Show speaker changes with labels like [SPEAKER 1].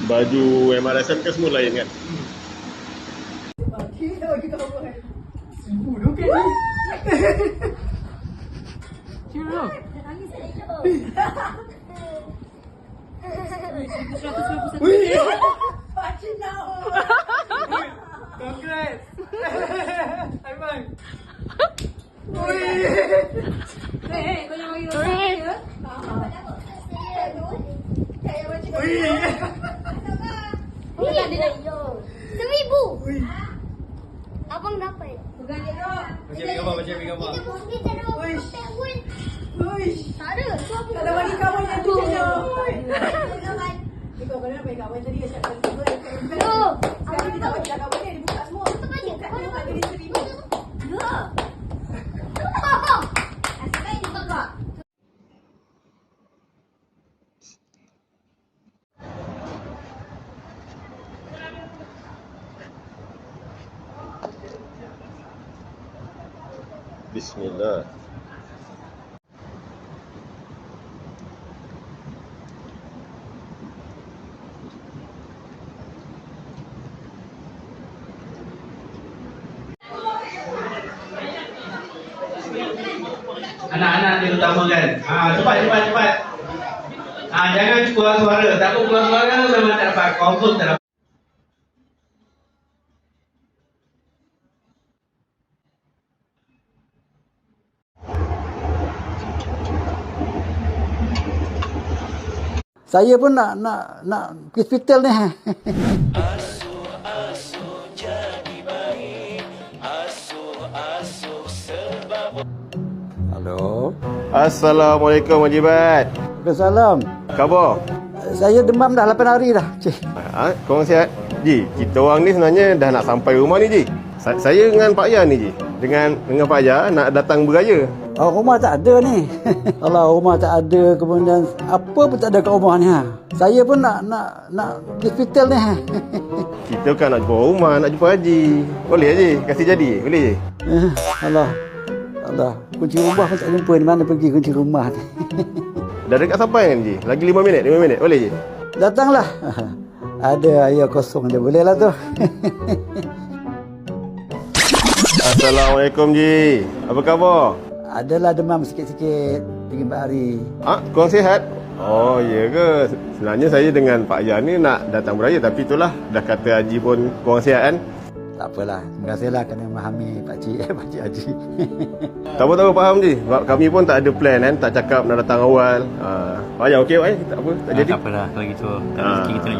[SPEAKER 1] Baju MRSM kan semua lain kan?
[SPEAKER 2] Congrats. High five.
[SPEAKER 3] Kau nak bagi rasa dia? Ni tak ada nak RM1,000. Abang dapat. Pegang dia dok.
[SPEAKER 2] Macam gambar.
[SPEAKER 3] Kita pun kita ada pakai pun. Tak ada. Tu apa?
[SPEAKER 4] Kalau bagi kawan yang tu je.
[SPEAKER 3] Kawan.
[SPEAKER 4] Kau kena nak bagi kawan tadi asyik bagi kawan.
[SPEAKER 3] Loh.
[SPEAKER 4] Sekarang dia tak bagi dah kawan dia, dia buka semua.
[SPEAKER 3] Tu baju.
[SPEAKER 4] Kat dia buka jadi RM1,000.
[SPEAKER 3] Ya. Asalkan itu kak.
[SPEAKER 1] Bismillah.
[SPEAKER 2] Anak-anak diutamakan. Cepat. Jangan keluar suara. Takut keluar suara memang tak dapat. Confirm tak dapat.
[SPEAKER 5] Saya pun nak pergi hospital ni. Halo.
[SPEAKER 1] Assalamualaikum Haji Bat.
[SPEAKER 5] Waalaikumsalam.
[SPEAKER 1] Khabar?
[SPEAKER 5] Saya demam dah 8 hari dah. Cik.
[SPEAKER 1] Korang sihat? Ji, kita orang ni sebenarnya dah nak sampai rumah ni Ji. Saya dengan Pak Yan ni Ji. Dengan Pak Yan nak datang beraya.
[SPEAKER 5] Oh, rumah tak ada ni. Kalau rumah tak ada, kemudian apa pun tak ada kat rumah ni. Saya pun nak pergi hospital ni.
[SPEAKER 1] Kita kan nak jumpa rumah, nak jumpa Haji. Boleh Haji? Kasih jadi? Boleh je?
[SPEAKER 5] Allah. Kunci rumah pun tak jumpa. Di mana pergi kunci rumah ni?
[SPEAKER 1] Dah dekat sampai kan Ji? Lagi 5 minit? Boleh je?
[SPEAKER 5] Datanglah. Ada air kosong je. Boleh lah tu.
[SPEAKER 1] Assalamualaikum Ji. Apa khabar?
[SPEAKER 5] Adalah demam sikit-sikit 3-4 hari.
[SPEAKER 1] Korang sihat? Oh, ya ke? Sebenarnya saya dengan Pak Yan ni nak datang beraya. Tapi itulah, dah kata Haji pun korang sihat kan?
[SPEAKER 5] Tak apalah. Terima kasihlah kerana memahami Pakcik Haji.
[SPEAKER 1] Tak apa, faham Ji. Sebab kami pun tak ada plan kan. Tak cakap nak datang awal. Pak Yan okey Pak Yan? Tak apa, tak jadi?
[SPEAKER 6] Tak apalah kalau gitu. Tak ada rezeki kita nak jumpa.